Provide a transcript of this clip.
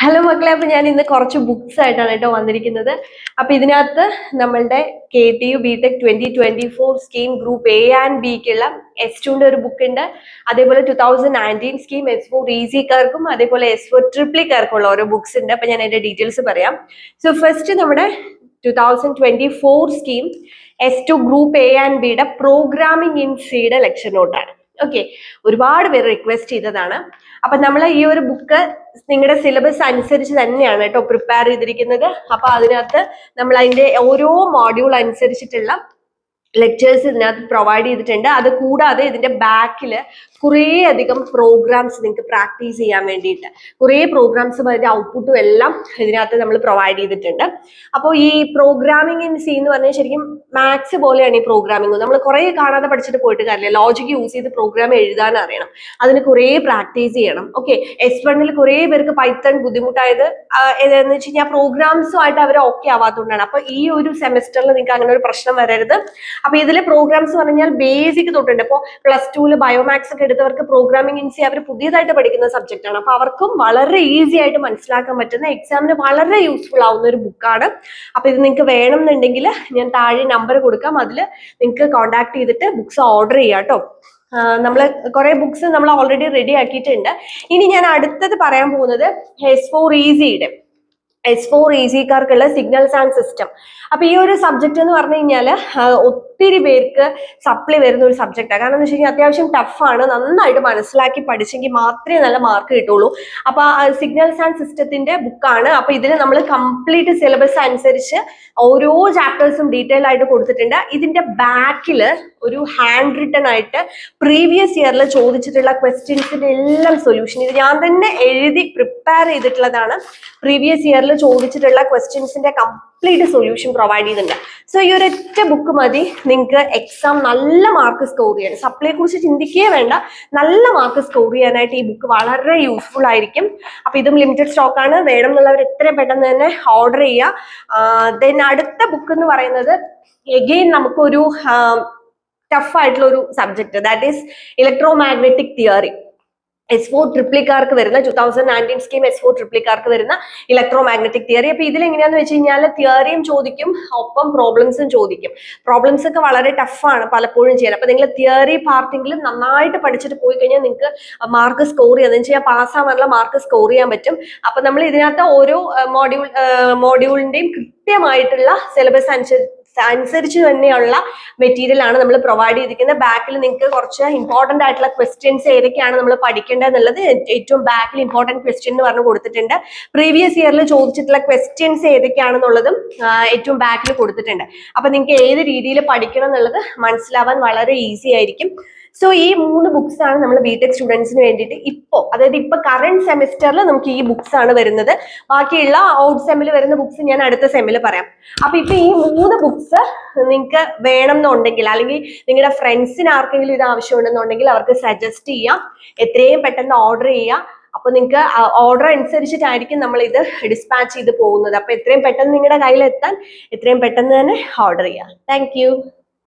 Hello മക്കളെ, അപ്പൊ ഞാൻ ഇന്ന് കുറച്ച് ബുക്സ് ആയിട്ടാണ് കേട്ടോ വന്നിരിക്കുന്നത്. അപ്പൊ ഇതിനകത്ത് നമ്മളുടെ KTU BTech 2024 scheme group A and Bക്കുള്ള S2ന്റെ ഒരു ബുക്ക് ഉണ്ട്. അതേപോലെ 2019 സ്കീം S4 ഈസിക്കാർക്കും അതേപോലെ S4 ട്രിപ്ലിക്കാർക്കുള്ള ഓരോ ബുക്സ് ഉണ്ട്. അപ്പൊ ഞാൻ അതിന്റെ ഡീറ്റെയിൽസ് പറയാം. സോ ഫസ്റ്റ് നമ്മുടെ 2024 scheme S2 group A and Bയുടെ പ്രോഗ്രാമിംഗ് ഇൻ Cയുടെ ലെക്ചർ നോട്ടാണ്. ഓക്കെ, ഒരുപാട് പേര് റിക്വസ്റ്റ് ചെയ്തതാണ്. അപ്പൊ നമ്മൾ ഈ ഒരു ബുക്ക് നിങ്ങളുടെ സിലബസ് അനുസരിച്ച് തന്നെയാണ് കേട്ടോ പ്രിപ്പയർ ചെയ്തിരിക്കുന്നത്. അപ്പൊ അതിനകത്ത് നമ്മൾ അതിന്റെ ഓരോ മോഡ്യൂൾ അനുസരിച്ചിട്ടുള്ള ലെക്ചേഴ്സ് ഇതിനകത്ത് പ്രൊവൈഡ് ചെയ്തിട്ടുണ്ട്. അത് കൂടാതെ ഇതിന്റെ ബാക്കിൽ കുറേ അധികം പ്രോഗ്രാംസ് നിങ്ങൾക്ക് പ്രാക്ടീസ് ചെയ്യാൻ വേണ്ടിയിട്ട് കുറേ പ്രോഗ്രാംസും അതിന്റെ ഔട്ട്പുട്ടും എല്ലാം ഇതിനകത്ത് നമ്മൾ പ്രൊവൈഡ് ചെയ്തിട്ടുണ്ട്. അപ്പോൾ ഈ പ്രോഗ്രാമിംഗ് ഇൻ സി എന്ന് പറഞ്ഞാൽ ശരിക്കും മാത്സ് പോലെയാണ് ഈ പ്രോഗ്രാമിംഗ്. നമ്മൾ കുറേ കാണാതെ പഠിച്ചിട്ട് പോയിട്ട് കാര്യമില്ല. ലോജിക് യൂസ് ചെയ്ത് പ്രോഗ്രാം എഴുതാൻ അറിയണം, അതിന് കുറേ പ്രാക്ടീസ് ചെയ്യണം. ഓക്കെ, S1 കുറേ പേർക്ക് പൈത്തൺ ബുദ്ധിമുട്ടായത് എന്ന് വെച്ച് കഴിഞ്ഞാൽ പ്രോഗ്രാംസുമായിട്ട് അവർ ഓക്കെ ആവാത്തതുകൊണ്ടാണ്. അപ്പൊ ഈ ഒരു സെമസ്റ്ററിൽ നിങ്ങൾക്ക് അങ്ങനെ ഒരു പ്രശ്നം വരരുത്. അപ്പൊ ഇതിലെ പ്രോഗ്രാംസ് പറഞ്ഞാൽ ബേസിക് തൊട്ടുണ്ട്. ഇപ്പോൾ +2 ബയോമാക്സ് ഒക്കെ എടുത്തവർക്ക് പ്രോഗ്രാമിംഗ് ഇൻ സി അവർ പുതിയതായിട്ട് പഠിക്കുന്ന സബ്ജക്റ്റ് ആണ്. അപ്പൊ അവർക്കും വളരെ ഈസി ആയിട്ട് മനസ്സിലാക്കാൻ പറ്റുന്ന, എക്സാമിന് വളരെ യൂസ്ഫുൾ ആവുന്ന ഒരു ബുക്കാണ്. അപ്പൊ ഇത് നിങ്ങൾക്ക് വേണമെന്നുണ്ടെങ്കിൽ ഞാൻ താഴെ നമ്പർ കൊടുക്കാം, അതിൽ നിങ്ങൾക്ക് കോൺടാക്ട് ചെയ്തിട്ട് ബുക്സ് ഓർഡർ ചെയ്യാം കേട്ടോ. നമ്മൾ കുറെ ബുക്സ് നമ്മൾ ഓൾറെഡി റെഡി ആക്കിയിട്ടുണ്ട്. ഇനി ഞാൻ അടുത്തത് പറയാൻ പോകുന്നത് S4 ഈസിയുടെ S4 ഈസിക്കാർക്കുള്ള സിഗ്നൽസ് ആൻഡ് സിസ്റ്റം. അപ്പൊ ഈ ഒരു സബ്ജക്ട് എന്ന് പറഞ്ഞു കഴിഞ്ഞാൽ ഒത്തിരി പേർക്ക് സപ്ലി വരുന്ന ഒരു സബ്ജക്റ്റാണ്. കാരണം എന്ന് വെച്ച് കഴിഞ്ഞാൽ അത്യാവശ്യം ടഫാണ്. നന്നായിട്ട് മനസ്സിലാക്കി പഠിച്ചെങ്കിൽ മാത്രമേ നല്ല മാർക്ക് കിട്ടുള്ളൂ. അപ്പൊ സിഗ്നൽസ് ആൻഡ് സിസ്റ്റത്തിന്റെ ബുക്കാണ്. അപ്പൊ ഇതിൽ നമ്മൾ കംപ്ലീറ്റ് സിലബസ് അനുസരിച്ച് ഓരോ ചാപ്റ്റേഴ്സും ഡീറ്റെയിൽ ആയിട്ട് കൊടുത്തിട്ടുണ്ട്. ഇതിന്റെ ബാക്കിൽ ഒരു ഹാൻഡ് റിട്ടൺ ആയിട്ട് പ്രീവിയസ് ഇയറിൽ ചോദിച്ചിട്ടുള്ള ക്വസ്റ്റ്യൻസിന്റെ എല്ലാം സൊല്യൂഷൻ ഇത് ഞാൻ തന്നെ എഴുതി പ്രിപ്പയർ ചെയ്തിട്ടുള്ളതാണ്. പ്രീവിയസ് ഇയറിൽ ചോദിച്ചിട്ടുള്ള ക്വസ്റ്റ്യൻസിന്റെ കംപ്ലീറ്റ് സൊല്യൂഷൻ പ്രൊവൈഡ് ചെയ്തിട്ടുണ്ട്. സോ ഈ ഒരൊറ്റ ബുക്ക് മതി നിങ്ങൾക്ക് എക്സാം നല്ല മാർക്ക് സ്കോർ ചെയ്യാൻ. സപ്ലിയെ കുറിച്ച് ചിന്തിക്കുകയേ വേണ്ട, നല്ല മാർക്ക് സ്കോർ ചെയ്യാനായിട്ട് ഈ ബുക്ക് വളരെ യൂസ്ഫുൾ ആയിരിക്കും. അപ്പൊ ഇതും ലിമിറ്റഡ് സ്റ്റോക്ക് ആണ്, വേണം എന്നുള്ളവർ എത്രയും പെട്ടെന്ന് തന്നെ ഓർഡർ ചെയ്യുക. ദെൻ അടുത്ത ബുക്ക് എന്ന് പറയുന്നത് എഗെയിൻ നമുക്കൊരു ടഫ് ആയിട്ടുള്ള ഒരു subject, that is electromagnetic theory. S4 ട്രിപ്ലിക്കാർക്ക് വരുന്ന 2019 സ്കീം S4 ട്രിപ്ലിക്കാർക്ക് വരുന്ന ഇലക്ട്രോമാഗ്നറ്റിക് തിയറി. അപ്പൊ ഇതിൽ എങ്ങനെയാന്ന് വെച്ച് കഴിഞ്ഞാൽ തിയറിയും ചോദിക്കും, ഒപ്പം പ്രോബ്ലംസും ചോദിക്കും. പ്രോബ്ലംസ് ഒക്കെ വളരെ ടഫാണ് പലപ്പോഴും ചെയ്യാൻ. അപ്പൊ നിങ്ങൾ തിയറി പാർട്ടിങ്കിലും നന്നായിട്ട് പഠിച്ചിട്ട് പോയി കഴിഞ്ഞാൽ നിങ്ങൾക്ക് മാർക്ക് സ്കോർ ചെയ്യാൻ, എന്ന് വെച്ചാൽ പാസ്സാവാനുള്ള മാർക്ക് സ്കോർ ചെയ്യാൻ പറ്റും. അപ്പൊ നമ്മൾ ഇതിനകത്ത് ഓരോ മോഡ്യൂളിന്റെയും കൃത്യമായിട്ടുള്ള സിലബസ് അനുസരിച്ച് തന്നെയുള്ള മെറ്റീരിയൽ ആണ് നമ്മൾ പ്രൊവൈഡ് ചെയ്തിരിക്കുന്നത്. ബാക്കിൽ നിങ്ങൾക്ക് കുറച്ച് ഇമ്പോർട്ടന്റ് ആയിട്ടുള്ള ക്വസ്റ്റ്യൻസ് ഏതൊക്കെയാണ് നമ്മൾ പഠിക്കേണ്ടത് എന്നുള്ളത് ഏറ്റവും ബാക്കിൽ ഇമ്പോർട്ടന്റ് ക്വസ്റ്റ്യൻ എന്ന് പറഞ്ഞ് കൊടുത്തിട്ടുണ്ട്. പ്രീവിയസ് ഇയറിൽ ചോദിച്ചിട്ടുള്ള ക്വസ്റ്റ്യൻസ് ഏതൊക്കെയാണെന്നുള്ളതും ഏറ്റവും ബാക്കിൽ കൊടുത്തിട്ടുണ്ട്. അപ്പൊ നിങ്ങൾക്ക് ഏത് രീതിയിൽ പഠിക്കണം എന്നുള്ളത് മനസ്സിലാവാൻ വളരെ ഈസി ആയിരിക്കും. സോ ഈ 3 ബുക്സ് ആണ് നമ്മൾ ബിടെക് സ്റ്റുഡൻസിന് വേണ്ടിയിട്ട് അതായത് ഇപ്പൊ കറന്റ് സെമിസ്റ്ററിൽ നമുക്ക് ഈ ബുക്സ് ആണ് വരുന്നത്. ബാക്കിയുള്ള ഔട്ട് സെമ്മിൽ വരുന്ന ബുക്സ് ഞാൻ അടുത്ത സെമ്മിൽ പറയാം. അപ്പൊ ഇപ്പൊ ഈ 3 ബുക്സ് നിങ്ങൾക്ക് വേണം എന്നുണ്ടെങ്കിൽ, അല്ലെങ്കിൽ നിങ്ങളുടെ ഫ്രണ്ട്സിന് ആർക്കെങ്കിലും ഇത് ആവശ്യമുണ്ടെന്നുണ്ടെങ്കിൽ അവർക്ക് സജസ്റ്റ് ചെയ്യാം, എത്രയും പെട്ടെന്ന് ഓർഡർ ചെയ്യാം. അപ്പൊ നിങ്ങൾക്ക് ഓർഡർ അനുസരിച്ചിട്ടായിരിക്കും നമ്മൾ ഇത് ഡിസ്പാച്ച് ചെയ്ത് പോകുന്നത്. അപ്പൊ എത്രയും പെട്ടെന്ന് നിങ്ങളുടെ കയ്യിൽ എത്താൻ എത്രയും പെട്ടെന്ന് തന്നെ ഓർഡർ ചെയ്യാം. താങ്ക്